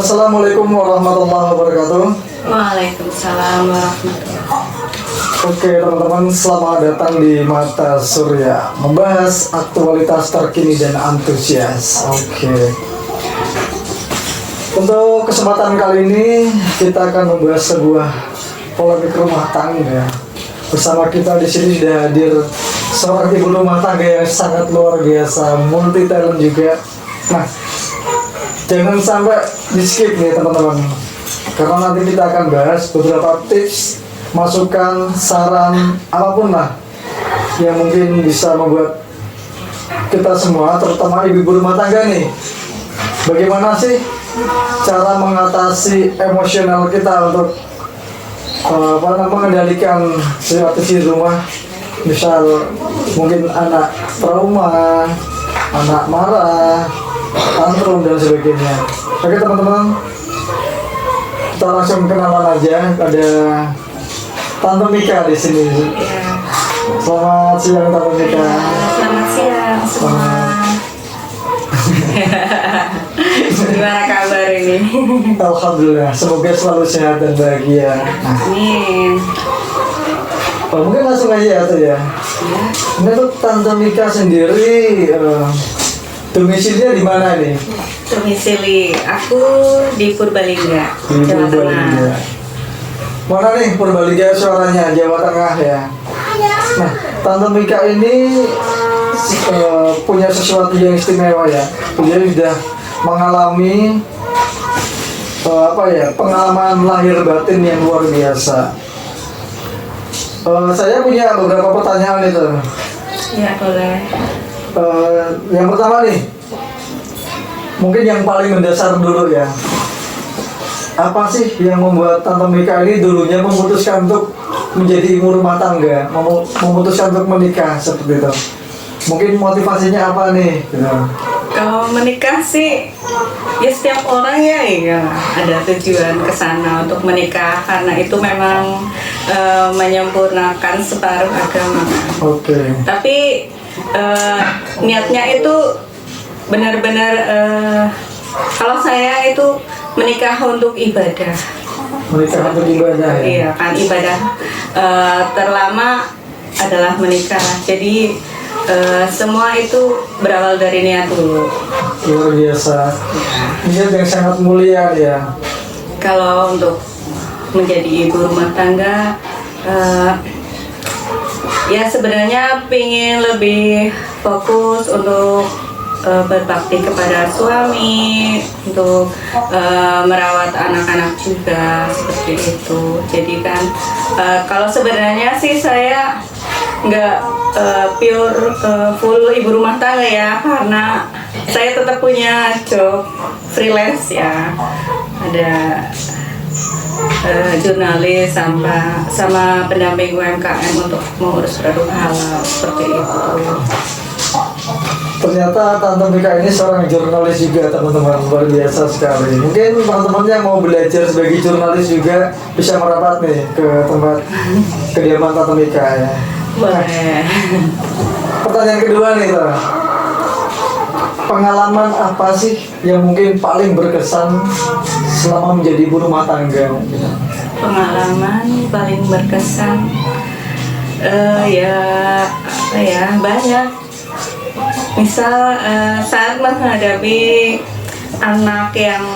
Assalamualaikum warahmatullahi wabarakatuh. Waalaikumsalam warahmatullahi wabarakatuh. Oke teman-teman, selamat datang di Mata Surya, membahas aktualitas terkini dan antusias. Oke. Untuk kesempatan kali ini kita akan membahas sebuah polemik rumah tangga. Bersama kita di sini sudah hadir seorang ibu rumah tangga yang sangat luar biasa, multi talent juga. Nah, jangan sampai di skip nih teman-teman, karena nanti kita akan bahas beberapa tips, masukan, saran, apapun lah yang mungkin bisa membuat kita semua, terutama ibu rumah tangga nih, bagaimana sih cara mengatasi emosional kita untuk mengendalikan situasi di rumah. Misal mungkin anak trauma, anak marah, tantrum dan sebagainya. Oke teman-teman, kita langsung kenalan aja. Ada Tante Mika di sini. Selamat siang Tante Mika. Selamat siang semua. Gimana kabar ini? Alhamdulillah, semoga selalu sehat dan bahagia. Amin. Mungkin langsung aja tuh ya. Ini tuh Tante Mika sendiri domisilinya di mana nih? Domisili aku di Purbalingga, Di Jawa Purbalingga. Tengah. Mana nih Purbalingga suaranya, Jawa Tengah ya. Nah, Tante Mika ini punya sesuatu yang istimewa ya. Dia sudah mengalami pengalaman lahir batin yang luar biasa. Saya punya beberapa pertanyaan itu. Ya boleh. Yang pertama nih, mungkin yang paling mendasar dulu ya. Apa sih yang membuat Tante Mika ini dulunya memutuskan untuk menjadi ibu rumah tangga, memutuskan untuk menikah seperti itu? Mungkin motivasinya apa nih? Gitu. Kalau menikah sih, ya setiap orang ya ada tujuan ke sana untuk menikah, karena itu memang menyempurnakan separuh agama. Oke. Tapi niatnya itu benar-benar kalau saya itu menikah untuk ibadah. Menikah untuk ibadah ya? Iya kan, ibadah terlama adalah menikah. Jadi semua itu berawal dari niat dulu. Luar biasa. Niat yang sangat mulia ya. Kalau untuk menjadi ibu rumah tangga, ya sebenarnya pengen lebih fokus untuk berbakti kepada suami, untuk merawat anak-anak juga, seperti itu. Jadi kan kalau sebenarnya sih saya nggak pure full ibu rumah tangga ya, karena saya tetap punya job freelance ya, ada jurnalis sama pendamping UMKM untuk mengurus produk halal, seperti itu. Ternyata Tante Mika ini seorang jurnalis juga teman-teman, luar biasa sekali. Mungkin teman-teman yang mau belajar sebagai jurnalis juga bisa merapat nih ke tempat kediaman Tante Mika ya. Boleh. Pertanyaan kedua nih Tante. Pengalaman apa sih yang mungkin paling berkesan selama menjadi ibu rumah tangga? Pengalaman paling berkesan banyak. Misal saat menghadapi anak yang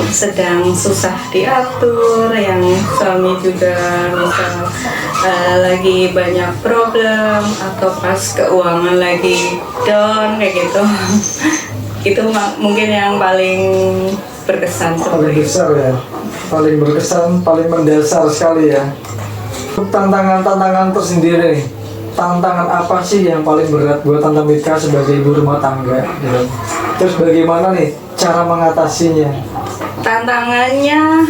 sedang susah diatur, yang suami juga misal lagi banyak problem, atau pas keuangan lagi down kayak gitu. Itu mungkin yang paling berkesan. Paling besar ya, paling berkesan, paling mendasar sekali ya. Tantangan-tantangan tersendiri nih. Tantangan apa sih yang paling berat buat Tante Mika sebagai ibu rumah tangga gitu? Terus bagaimana nih cara mengatasinya? Tantangannya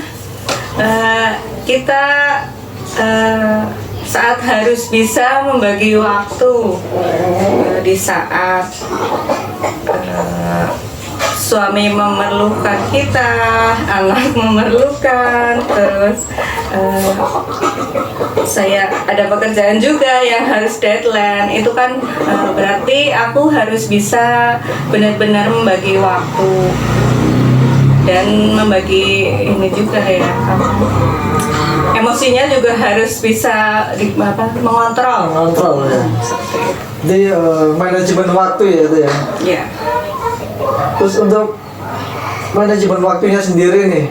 kita saat harus bisa membagi waktu di saat suami memerlukan kita, anak memerlukan, terus saya ada pekerjaan juga yang harus deadline. Itu kan berarti aku harus bisa benar-benar membagi waktu. dan membagi ini juga ya, emosinya juga harus bisa mengontrol. Kontrol ya. Seperti itu. Jadi manajemen waktu ya itu ya. Ya. Terus untuk manajemen waktunya sendiri nih,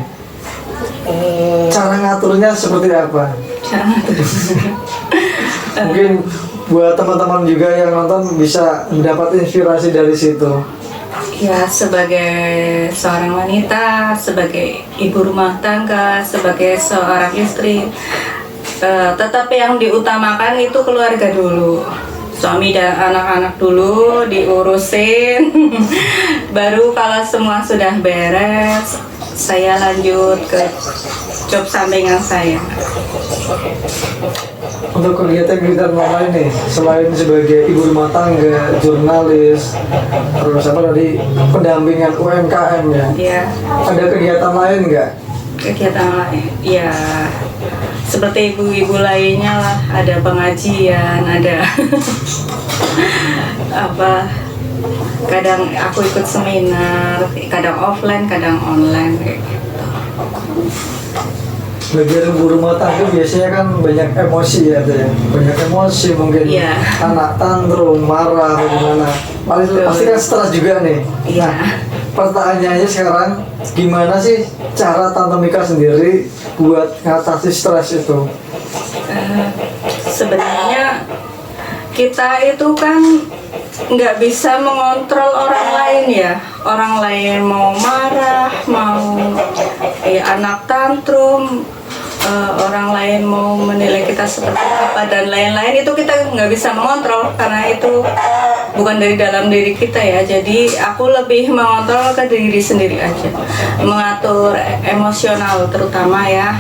cara ngaturnya seperti apa? Mungkin buat teman-teman juga yang nonton bisa mendapat inspirasi dari situ. Ya, sebagai seorang wanita, sebagai ibu rumah tangga, sebagai seorang istri, tetap yang diutamakan itu keluarga dulu. Suami dan anak-anak dulu diurusin. Baru kalau semua sudah beres, saya lanjut ke job sampingan saya. Untuk kegiatan-kegiatan lain nih, selain sebagai ibu rumah tangga, jurnalis, terus apa tadi pendampingan UMKM ya, Ya, ada kegiatan lain nggak? kegiatan lain. Ya, seperti ibu-ibu lainnya lah, ada pengajian, ada apa? Kadang aku ikut seminar, kadang offline, kadang online kayak gitu. Bagian ibu rumah tangga biasanya kan banyak emosi ya, tuh ya. Banyak emosi mungkin. Iya. Anak tantrum, marah, bagaimana. Pasti kan stres juga nih. Iya. Pertanyaannya sekarang, gimana sih cara Tante Mika sendiri buat ngatasi stres itu? Sebenarnya kita itu kan nggak bisa mengontrol orang lain ya. Orang lain mau marah, mau anak tantrum, orang lain mau menilai kita seperti apa dan lain-lain, itu kita nggak bisa mengontrol karena itu bukan dari dalam diri kita ya. Jadi aku lebih mengontrol ke diri sendiri aja, mengatur emosional terutama ya.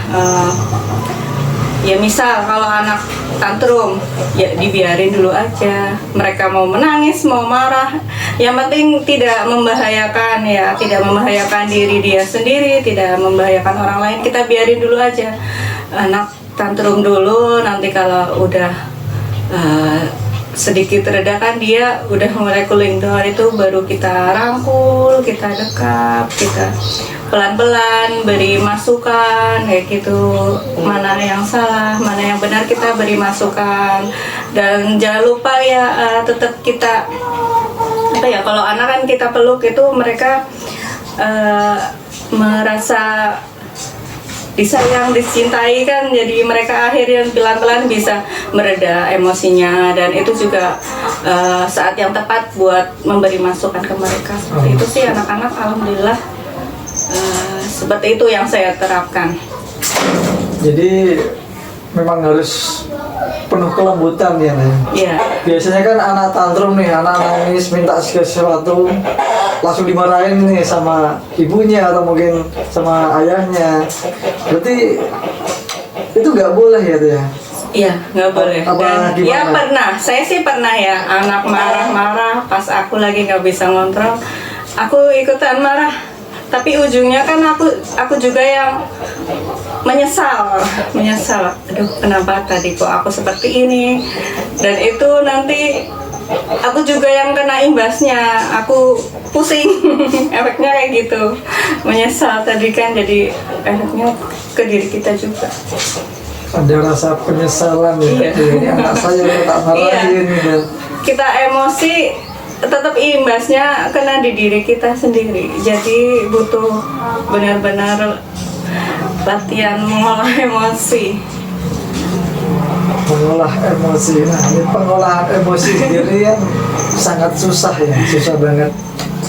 Ya misal kalau anak tantrum, ya dibiarin dulu aja. Mereka mau menangis, mau marah, yang penting tidak membahayakan ya, tidak membahayakan diri dia sendiri, tidak membahayakan orang lain. Kita biarin dulu aja. Anak tantrum dulu, nanti kalau udah sedikit reda kan dia udah mulai cooling down, itu baru kita rangkul, kita dekap, kita pelan-pelan beri masukan kayak gitu, mana yang salah, mana yang benar, kita beri masukan. Dan jangan lupa ya, tetap kita apa ya, kalau anak kan kita peluk itu mereka merasa disayang, dicintai kan, jadi mereka akhirnya pelan-pelan bisa mereda emosinya, dan itu juga saat yang tepat buat memberi masukan ke mereka. Seperti itu sih anak-anak, alhamdulillah seperti itu yang saya terapkan. Jadi memang harus penuh kelembutan ya, Nen. Iya. Biasanya kan anak tantrum nih, anak nangis minta sesuatu langsung dimarahin nih sama ibunya atau mungkin sama ayahnya. Berarti itu nggak boleh ya tuh ya? Iya, nggak boleh. Apa Dan gimana? ya pernah, saya sih pernah ya, anak marah-marah pas aku lagi nggak bisa ngontrol, aku ikutan marah. Tapi ujungnya kan aku juga yang menyesal. Aduh, kenapa tadi kok aku seperti ini? Dan itu nanti aku juga yang kena imbasnya. Aku pusing, efeknya kayak gitu. Menyesal tadi kan, jadi efeknya ke diri kita juga. Ada rasa penyesalan ya. Iya. Ini anak saya kok tak marahin gitu. Kita emosi, tetap imbasnya kena di diri kita sendiri. Jadi butuh benar-benar latihan mengolah emosi. Mengolah emosi. Nah, ini pengolahan emosi sendiri yang sangat susah ya, susah banget.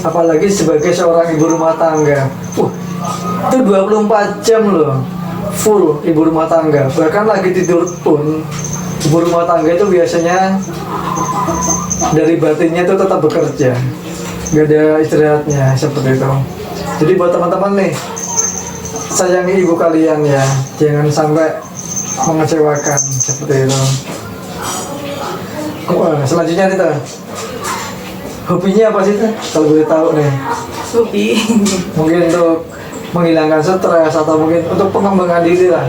Apalagi sebagai seorang ibu rumah tangga. Itu 24 jam loh, full ibu rumah tangga. Bahkan lagi tidur pun, ibu rumah tangga itu biasanya dari batinnya itu tetap bekerja, nggak ada istirahatnya, seperti itu. Jadi buat teman-teman nih, sayangi ibu kalian ya, jangan sampai mengecewakan, seperti itu. Wah, selanjutnya nih tuh, hobinya apa sih tuh, kalau boleh tahu nih? Hobi. Mungkin untuk menghilangkan stres atau mungkin untuk pengembangan diri lah.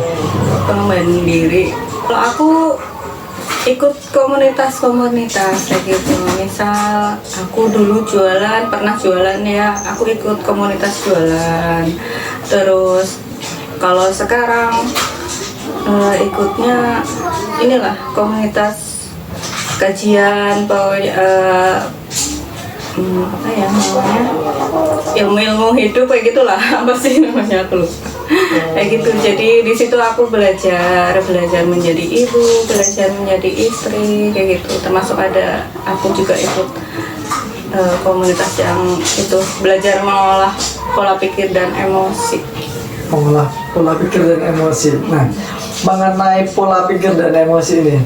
Pengembangan diri. Kalau aku ikut komunitas-komunitas kayak gitu. Misal aku dulu pernah jualan ya, aku ikut komunitas jualan. Terus kalau sekarang ikutnya inilah komunitas kajian, apa ya namanya, ilmu-ilmu hidup kayak gitulah. Apa sih namanya, aku lupa. Kayak gitu. Jadi di situ aku belajar menjadi ibu, belajar menjadi istri kayak gitu. Termasuk ada aku juga ikut komunitas yang itu belajar mengolah pola pikir dan emosi. Mengolah pola pikir dan emosi. Nah, mengenai pola pikir dan emosi ini,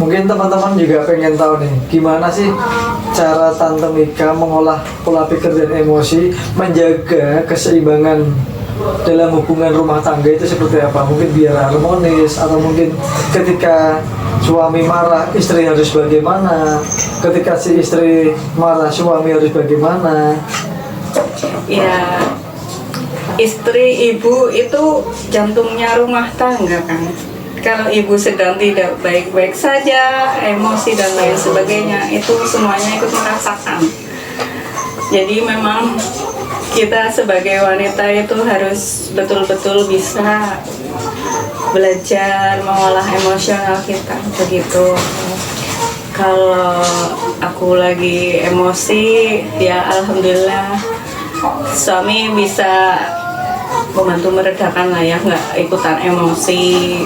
mungkin teman-teman juga pengen tahu nih, gimana sih cara Tante Mika mengolah pola pikir dan emosi, menjaga keseimbangan dalam hubungan rumah tangga itu seperti apa? Mungkin biar harmonis, atau mungkin ketika suami marah, istri harus bagaimana? Ketika si istri marah, suami harus bagaimana? Ya, istri, ibu itu jantungnya rumah tangga kan. Kalau ibu sedang tidak baik-baik saja, emosi dan lain sebagainya, itu semuanya ikut merasakan. Jadi memang kita sebagai wanita itu harus betul-betul bisa belajar mengolah emosional kita begitu. Kalau aku lagi emosi, ya alhamdulillah suami bisa membantu meredakan lah ya, nggak ikutan emosi.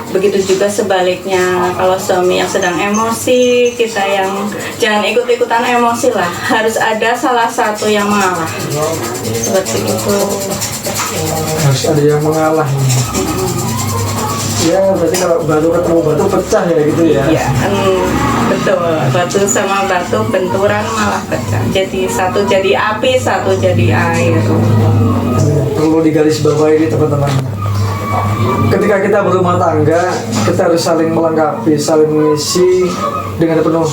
Begitu juga sebaliknya, kalau suami yang sedang emosi, kita yang jangan ikut-ikutan emosi lah. Harus ada salah satu yang mengalah. Seperti itu. Harus ada yang mengalah. Ya, berarti kalau batu ketemu batu pecah ya gitu ya? Iya, betul. Batu sama batu benturan malah pecah. Jadi satu jadi api, satu jadi air. Perlu digarisbawahi teman-teman. Ketika kita berumah tangga, kita harus saling melengkapi, saling mengisi dengan penuh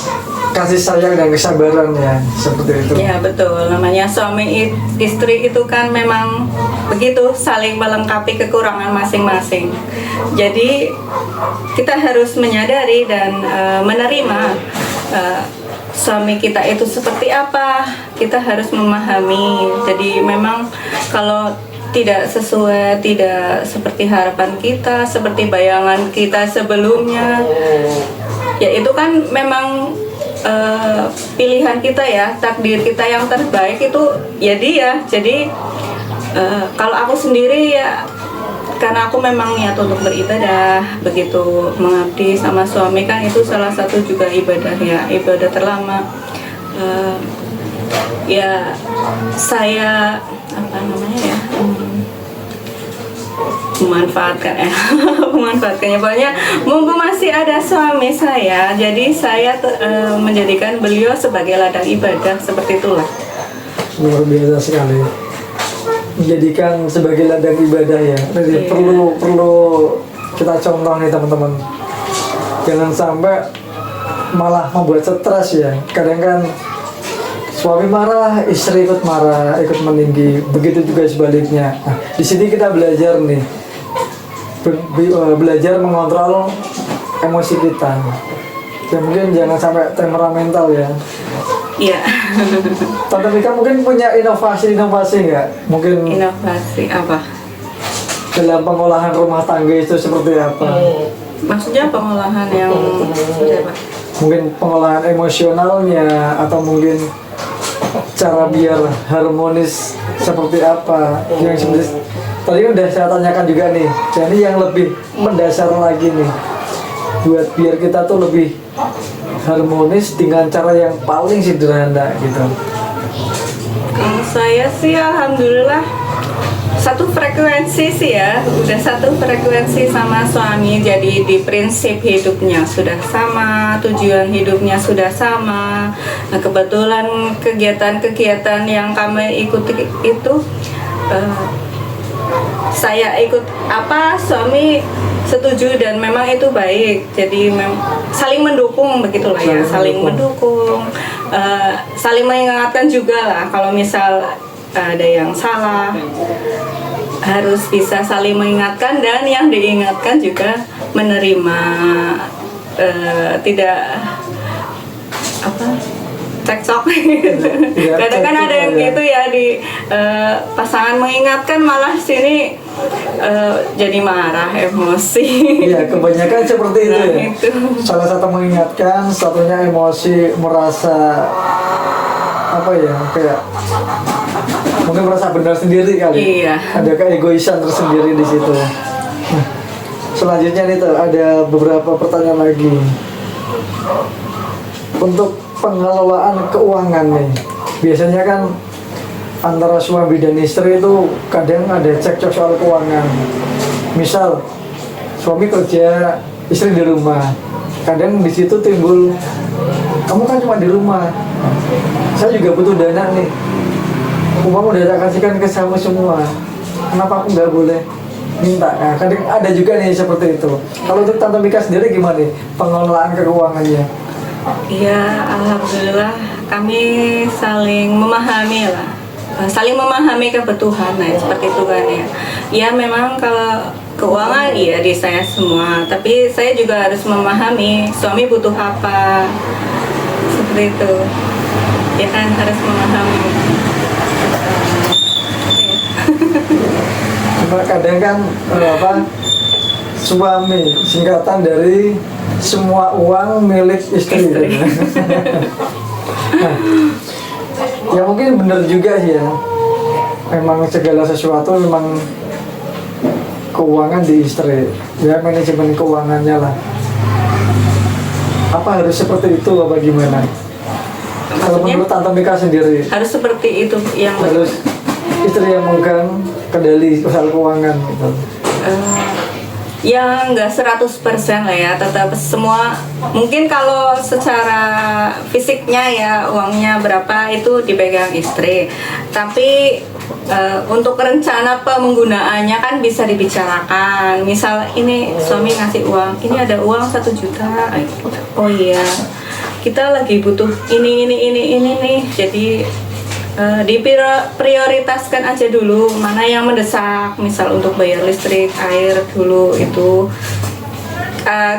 kasih sayang dan kesabaran ya, seperti itu. Ya betul, namanya suami istri itu kan memang begitu, saling melengkapi kekurangan masing-masing. Jadi kita harus menyadari dan menerima suami kita itu seperti apa, kita harus memahami. Jadi memang kalau tidak sesuai, tidak seperti harapan kita, seperti bayangan kita sebelumnya, ya itu kan memang pilihan kita ya, takdir kita yang terbaik itu ya dia. Jadi kalau aku sendiri ya, karena aku memang niat untuk beribadah, begitu mengabdi sama suami kan itu salah satu juga ibadah ya, ibadah terlama. Ya saya apa namanya ya, memanfaatkannya, pokoknya mumpung masih ada suami saya, jadi saya menjadikan beliau sebagai ladang ibadah, seperti itulah. Luar biasa sekali, menjadikan sebagai ladang ibadah ya. Jadi perlu kita contoh nih teman-teman, jangan sampai malah membuat stres ya. Kadang kan suami marah, istri ikut marah, ikut meninggi. Begitu juga sebaliknya. Nah, di sini kita belajar nih, belajar mengontrol emosi kita. Ya, mungkin jangan sampai temperamental ya. Iya. Tante Mika mungkin punya inovasi nggak? Mungkin Inovasi apa? dalam pengolahan rumah tangga itu seperti apa? Maksudnya pengolahan yang seperti apa? Mungkin pengolahan emosionalnya, atau mungkin cara biar harmonis seperti apa? Yang seperti tadi udah saya tanyakan juga nih. Jadi yang lebih mendasar lagi nih, buat biar kita tuh lebih harmonis dengan cara yang paling sederhana gitu. Kalau saya sih alhamdulillah satu frekuensi sih ya, udah satu frekuensi sama suami, jadi di prinsip hidupnya sudah sama, tujuan hidupnya sudah sama. Nah, kebetulan kegiatan-kegiatan yang kami ikuti itu saya ikut apa, suami setuju dan memang itu baik. Jadi saling mendukung begitulah ya, saling mendukung, saling mengingatkan juga lah kalau misal ada yang salah, harus bisa saling mengingatkan, dan yang diingatkan juga menerima tidak apa cekcok gitu. Iya, Kadang kan ada yang cekcok, ya. gitu ya di pasangan mengingatkan malah sini jadi marah, emosi. Iya, kebanyakan seperti itu Nah, ya. itu. Salah satu mengingatkan, satunya emosi, merasa apa ya, kayak mungkin merasa benar sendiri kali. Iya. Ada keegoisan tersendiri di situ. Nah, selanjutnya nih tuh ada beberapa pertanyaan lagi. Untuk pengelolaan keuangan nih, biasanya kan antara suami dan istri itu kadang ada cekcok soal keuangan. Misal suami kerja, istri di rumah. Kadang di situ timbul, kamu kan cuma di rumah, saya juga butuh dana nih. Uang udah tak kasihkan ke kamu semua, kenapa aku nggak boleh minta? Nah, kadang ada juga nih seperti itu. Kalau untuk Tante Mika sendiri gimana nih pengelolaan keuangannya? Iya, alhamdulillah kami saling memahami lah. Saling memahami kebutuhan, nah seperti itu kan ya. Ya memang kalau keuangan iya di saya semua, tapi saya juga harus memahami suami butuh apa. Seperti itu. Ya kan harus memahami. Cuma kadang kan suami singkatan dari semua uang milik istri. Nah, ya mungkin benar juga sih ya. Memang segala sesuatu memang keuangan di istri. Ya manajemen keuangannya lah. Apa harus seperti itu apa gimana? Kalau Maksudnya menurut Tante Mika sendiri harus seperti itu yang harus istri yang memegang kendali soal keuangan gitu. Ya nggak 100% lah ya, tetap semua mungkin kalau secara fisiknya ya uangnya berapa itu dipegang istri, tapi untuk rencana penggunaannya kan bisa dibicarakan. Misal ini suami ngasih uang, ini ada uang 1 juta, oh iya kita lagi butuh ini nih, jadi diprioritaskan aja dulu mana yang mendesak, misal untuk bayar listrik, air dulu itu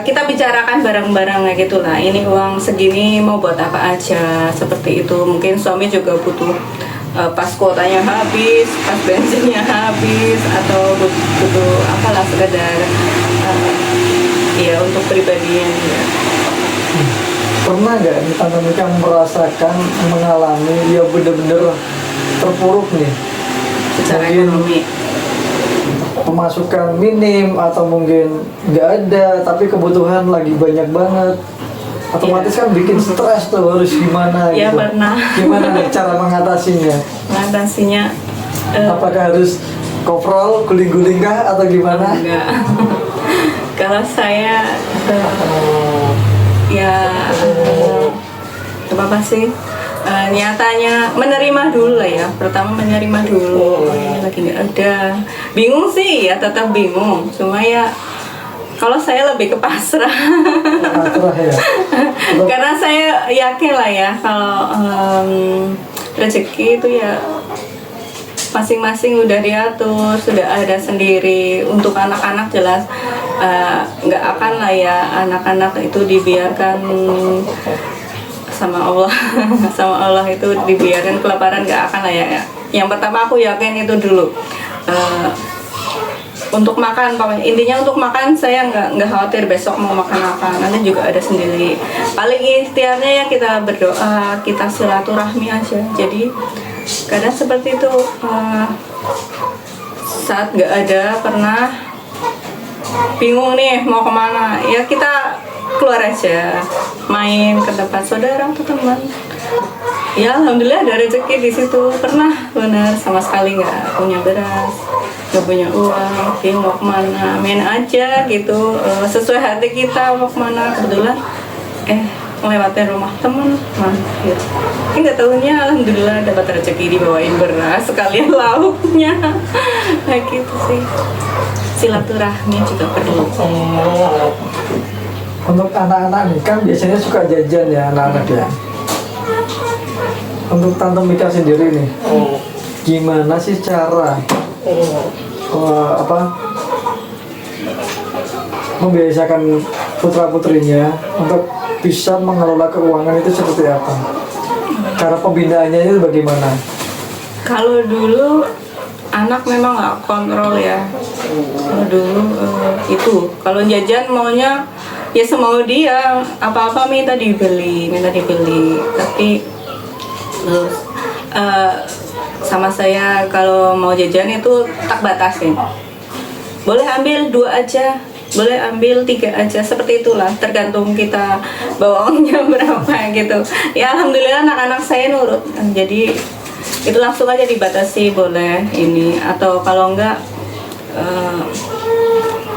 kita bicarakan bareng-bareng kayak gitulah. Ini uang segini mau buat apa aja, seperti itu. Mungkin suami juga butuh pas kuotanya habis, pas bensinnya habis, atau butuh apalah sekedar ya untuk pribadinya ya. Pernah nggak nih Tante Mika merasakan, mengalami ya bener-bener terpuruk nih Secara mungkin ekonomi. pemasukan minim atau mungkin nggak ada tapi kebutuhan lagi banyak banget, otomatis kan bikin stres tuh, harus gimana Ya gitu. pernah. Gimana nih cara mengatasinya? Mengatasinya Apakah harus koprol, guling-guling kah atau gimana? enggak. Kalau saya ya apa sih, nyatanya menerima dulu lah ya. Pertama menerima dulu, ini lagi nggak ada, bingung sih ya, tetap bingung, cuma ya kalau saya lebih ke pasrah. Pasrah ya. Karena saya yakin lah ya kalau rezeki itu ya masing-masing udah diatur, sudah ada sendiri. Untuk anak-anak jelas nggak akan lah ya anak-anak itu dibiarkan sama Allah. Sama Allah itu dibiarkan kelaparan, nggak akan lah ya. Yang pertama aku yakin itu dulu. Untuk makan, pokoknya intinya untuk makan saya nggak khawatir besok mau makan apa, nanti juga ada sendiri. Paling ikhtiarnya ya kita berdoa, kita silaturahmi aja. Jadi kadang seperti itu, saat nggak ada pernah bingung nih mau kemana, ya kita keluar aja, main ke tempat saudara atau teman. Ya alhamdulillah ada rezeki di situ. Pernah benar sama sekali nggak punya beras, nggak punya uang, bingung mau kemana, main aja gitu, sesuai hati kita mau kemana. Kebetulan ngelewatin rumah temen mampir, nggak tahunya alhamdulillah dapat rezeki, dibawain beras sekalian lauknya. Kayak gitu sih, silaturahmi juga perlu. Untuk anak-anak nih kan biasanya suka jajan ya anak-anak ya. Untuk Tante Mika sendiri nih, gimana sih cara membiasakan putra-putrinya untuk bisa mengelola keuangan itu seperti apa? Cara pembinaannya itu bagaimana? Kalau dulu anak memang nggak kontrol ya. Kalau dulu itu kalau jajan maunya ya semau dia, apa-apa minta dibeli. Tapi sama saya kalau mau jajan itu tak batasin. Boleh ambil 2 aja, boleh ambil 3 aja, seperti itulah, tergantung kita bawa uangnya berapa gitu. Ya alhamdulillah anak-anak saya nurut, jadi itu langsung aja dibatasi, boleh ini, atau kalau enggak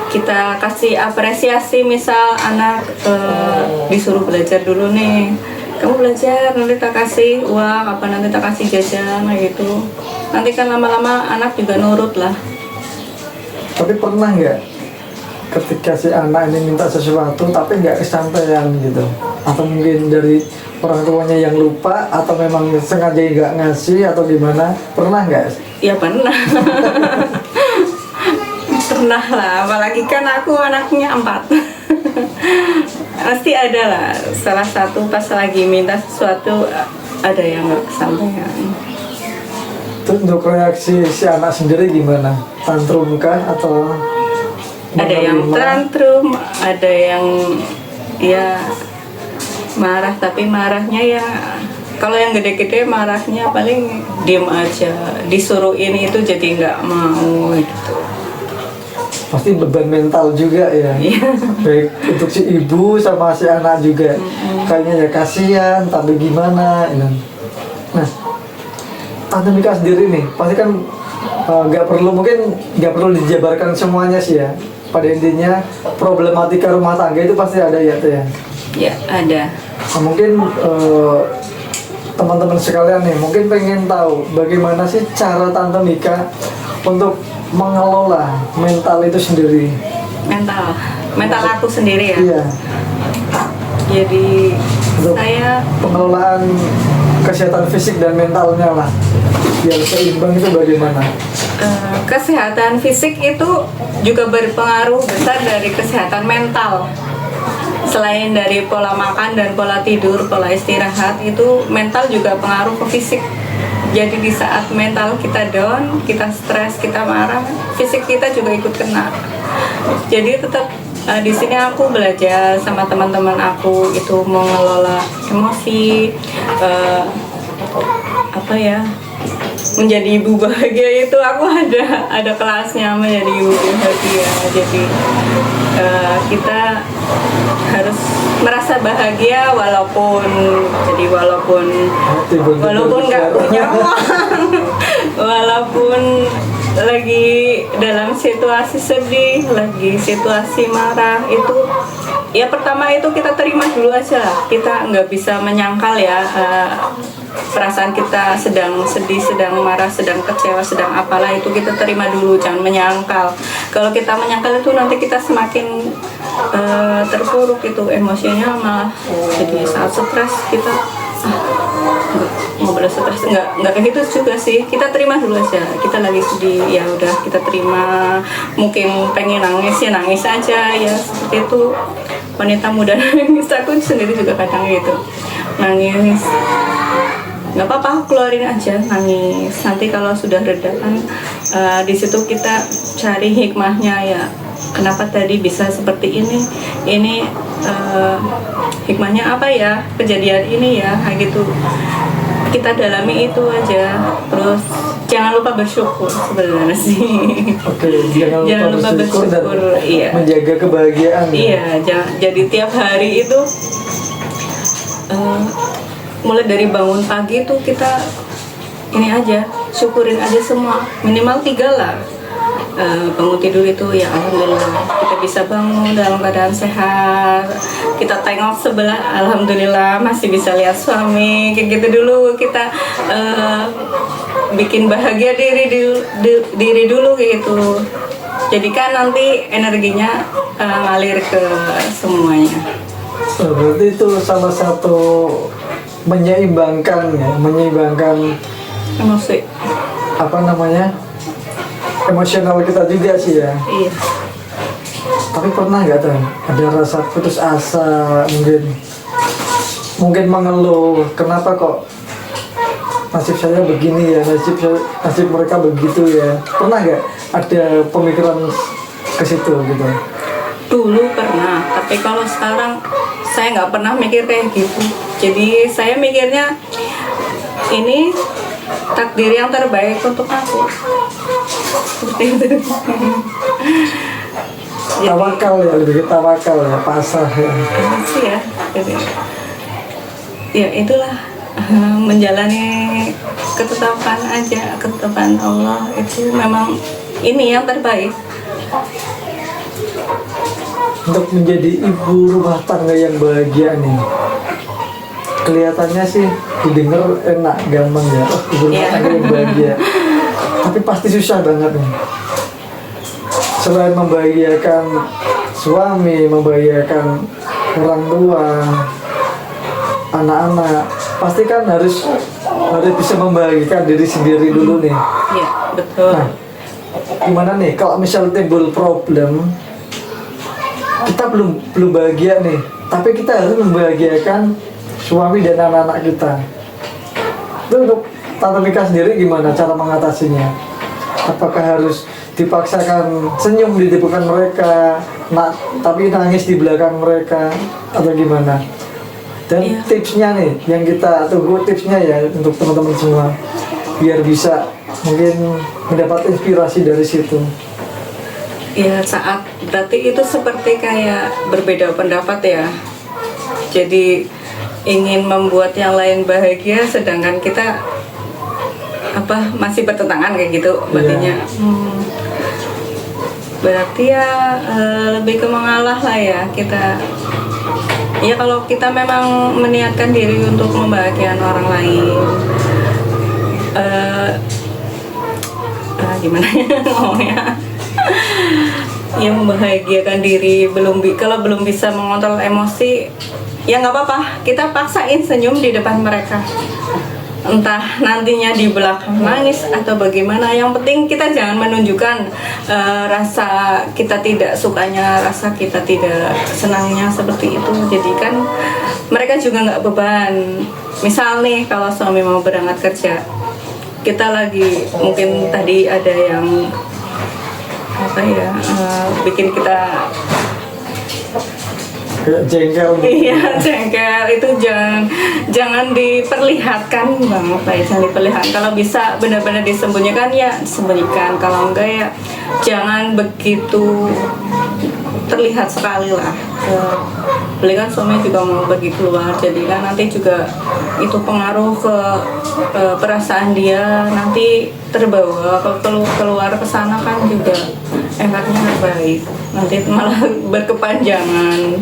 kita kasih apresiasi, misal anak disuruh belajar dulu nih, kamu belajar, nanti tak kasih uang, apa nanti tak kasih jajan gitu. Nanti kan lama-lama anak juga nurut lah. Tapi pernah nggak ketika si anak ini minta sesuatu tapi nggak kesampaian gitu? Atau mungkin dari orang tuanya yang lupa, atau memang sengaja nggak ngasih, atau gimana? Pernah nggak? Ya pernah. Pernah lah, apalagi kan aku anaknya 4. Pasti ada lah, salah satu pas lagi minta sesuatu ada yang nggak kesampaian. Terus untuk reaksi si anak sendiri gimana? Tantrum kah atau Ada yang menerima? tantrum, ada yang ya marah, tapi marahnya ya kalau yang gede-gede marahnya paling diem aja, disuruh ini itu jadi nggak mau gitu. Pasti beban mental juga ya. Iya. Baik untuk si ibu sama si anak juga. Kayaknya ya kasihan, tapi gimana ya. Nah, Tante Mika sendiri nih pasti kan nggak perlu dijabarkan semuanya sih ya. Pada intinya problematika rumah tangga itu pasti ada ya tuh ya. Ya ada. Nah, mungkin teman-teman sekalian nih mungkin pengen tahu bagaimana sih cara Tante Mika untuk mengelola mental itu sendiri. Mental aku sendiri ya. Iya. Jadi Untuk saya pengelolaan kesehatan fisik dan mentalnya lah biar seimbang itu bagaimana? kesehatan fisik itu juga berpengaruh besar dari kesehatan mental. Selain dari pola makan dan pola tidur, pola istirahat, itu mental juga pengaruh ke fisik. Jadi di saat mental kita down, kita stres, kita marah, fisik kita juga ikut kena. Jadi tetap di sini aku belajar sama teman-teman aku itu mengelola emosi, menjadi ibu bahagia. Itu aku ada kelasnya menjadi ibu bahagia. Jadi kita harus merasa bahagia walaupun nggak punya uang, walaupun lagi dalam situasi sedih, lagi situasi marah, itu ya pertama itu kita terima dulu aja. Kita nggak bisa menyangkal ya perasaan kita sedang sedih, sedang marah, sedang kecewa, sedang apalah, itu kita terima dulu, jangan menyangkal. Kalau kita menyangkal itu nanti kita semakin terpuruk, itu emosinya malah jadi saat stres kita nggak boleh stres, nggak kayak gitu juga sih. Kita terima dulu aja, kita lagi sedih, ya udah kita terima. Mungkin pengen nangis ya nangis aja ya, seperti itu. Wanita muda nangis, aku sendiri juga kadang gitu nangis, nggak apa-apa, keluarin aja, nangis. Nanti kalau sudah reda kan di situ kita cari hikmahnya ya, kenapa tadi bisa seperti ini hikmahnya apa ya, kejadian ini ya, kayak gitu. Kita dalami itu aja, terus jangan lupa bersyukur sebenarnya sih. Oke, jangan lupa bersyukur dan iya. menjaga kebahagiaan. Iya, jadi tiap hari itu mulai dari bangun pagi itu kita ini aja, syukurin aja semua, minimal 3 lah. Bangun tidur itu ya alhamdulillah kita bisa bangun dalam keadaan sehat. Kita tengok sebelah, alhamdulillah masih bisa lihat suami, kayak gitu dulu. Kita bikin bahagia diri dulu kayak gitu. Jadi kan nanti energinya ngalir ke semuanya. Berarti itu salah satu menyeimbangkan Emosi. emosional kita juga sih ya. Iya. Tapi pernah nggak tuh ada rasa putus asa, mungkin mengeluh, kenapa kok nasib saya begini ya, nasib mereka begitu ya? Pernah nggak ada pemikiran ke situ gitu? Dulu pernah, tapi kalau sekarang saya nggak pernah mikir kayak gitu. Jadi saya mikirnya ini takdir yang terbaik untuk aku. Seperti itu. Tawakal ya, lebih tawakal ya, pasrah ya. Sih ya, jadi, ya itulah menjalani ketetapan aja, ketetapan Allah itu memang ini yang terbaik. Untuk menjadi ibu rumah tangga yang bahagia nih, kelihatannya sih didengar enak, gampang ya, ibu rumah tangga yang bahagia. Tapi pasti susah banget nih. Selain membahagiakan suami, membahagiakan orang tua, anak-anak, pasti kan harus bisa membahagiakan diri sendiri dulu nih. Iya, betul. Nah, gimana nih kalau misal timbul problem, kita belum bahagia nih, tapi kita harus membahagiakan suami dan anak-anak kita. Itu untuk Tante Mika sendiri gimana cara mengatasinya? Apakah harus dipaksakan senyum di depan mereka, tapi nangis di belakang mereka, atau gimana? Dan tipsnya nih, yang kita tunggu tipsnya ya untuk teman-teman semua, biar bisa mungkin mendapat inspirasi dari situ. Ya saat berarti itu seperti kayak berbeda pendapat ya. Jadi ingin membuat yang lain bahagia, sedangkan kita masih bertentangan kayak gitu berartinya. Berarti ya lebih ke mengalah lah ya kita. Ya kalau kita memang meniatkan diri untuk membahagiakan orang lain, gimana ya ngomongnya? Ya membahagiakan diri, kalau belum bisa mengontrol emosi, ya nggak apa-apa, kita paksain senyum di depan mereka. Entah nantinya di belakang nangis atau bagaimana, yang penting kita jangan menunjukkan rasa kita tidak sukanya, rasa kita tidak senangnya seperti itu. Jadi kan mereka juga nggak beban. Misal nih kalau suami mau berangkat kerja, kita lagi mungkin tadi ada yang bikin kita jengkel. Iya, jengkel itu jangan diperlihatkan banget lah, jangan diperlihatkan. Kalau bisa benar-benar disembunyikan ya sembunyikan, kalau enggak ya jangan begitu terlihat sekali lah. Beli kan suami juga mau pergi keluar, jadi kan nanti juga itu pengaruh ke perasaan dia, nanti terbawa keluar ke sana kan juga efeknya nggak baik, nanti malah berkepanjangan.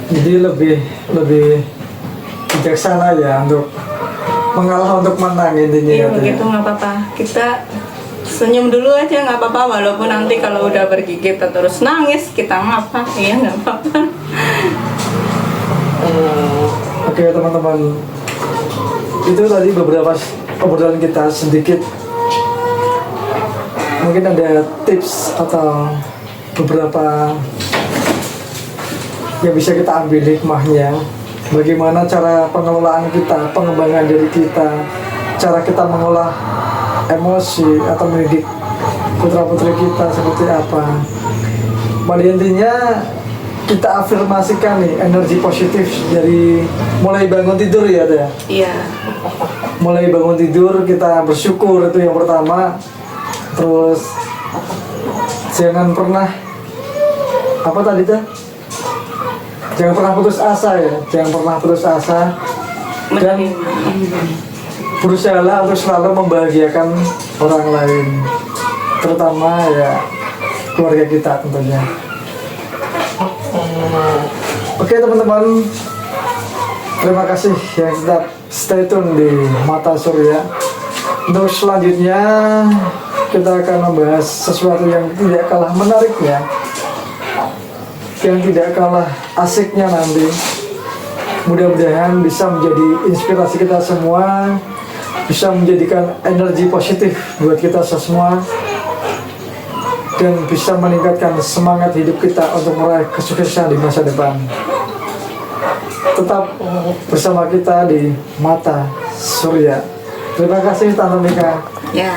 Jadi lebih bijaksana ya untuk mengalah untuk menang intinya. Iya begitu, nggak apa-apa, kita senyum dulu aja nggak apa-apa, walaupun nanti kalau udah pergi kita terus nangis, kita ngapa ya nggak apa-apa. Oke teman-teman, itu tadi beberapa obrolan kita sedikit, mungkin ada tips atau beberapa yang bisa kita ambil hikmahnya, bagaimana cara pengelolaan kita, pengembangan diri kita, cara kita mengolah emosi atau mendidik putra-putri kita seperti apa. Pada intinya kita afirmasikan nih energi positif dari mulai bangun tidur ya Teh. Iya. Mulai bangun tidur kita bersyukur, itu yang pertama. Terus jangan pernah apa tadi Teh? Jangan pernah putus asa ya, jangan pernah putus asa. Dan berusahalah untuk selalu membahagiakan orang lain, terutama ya keluarga kita tentunya. Oke teman-teman, terima kasih yang tetap stay tune di Mata Surya. Untuk selanjutnya kita akan membahas sesuatu yang tidak kalah menariknya, yang tidak kalah asiknya nanti. Mudah-mudahan bisa menjadi inspirasi kita semua, bisa menjadikan energi positif buat kita semua. dan bisa meningkatkan semangat hidup kita untuk meraih kesuksesan di masa depan. Tetap bersama kita di Mata Surya. Terima kasih Tante Mika. Ya.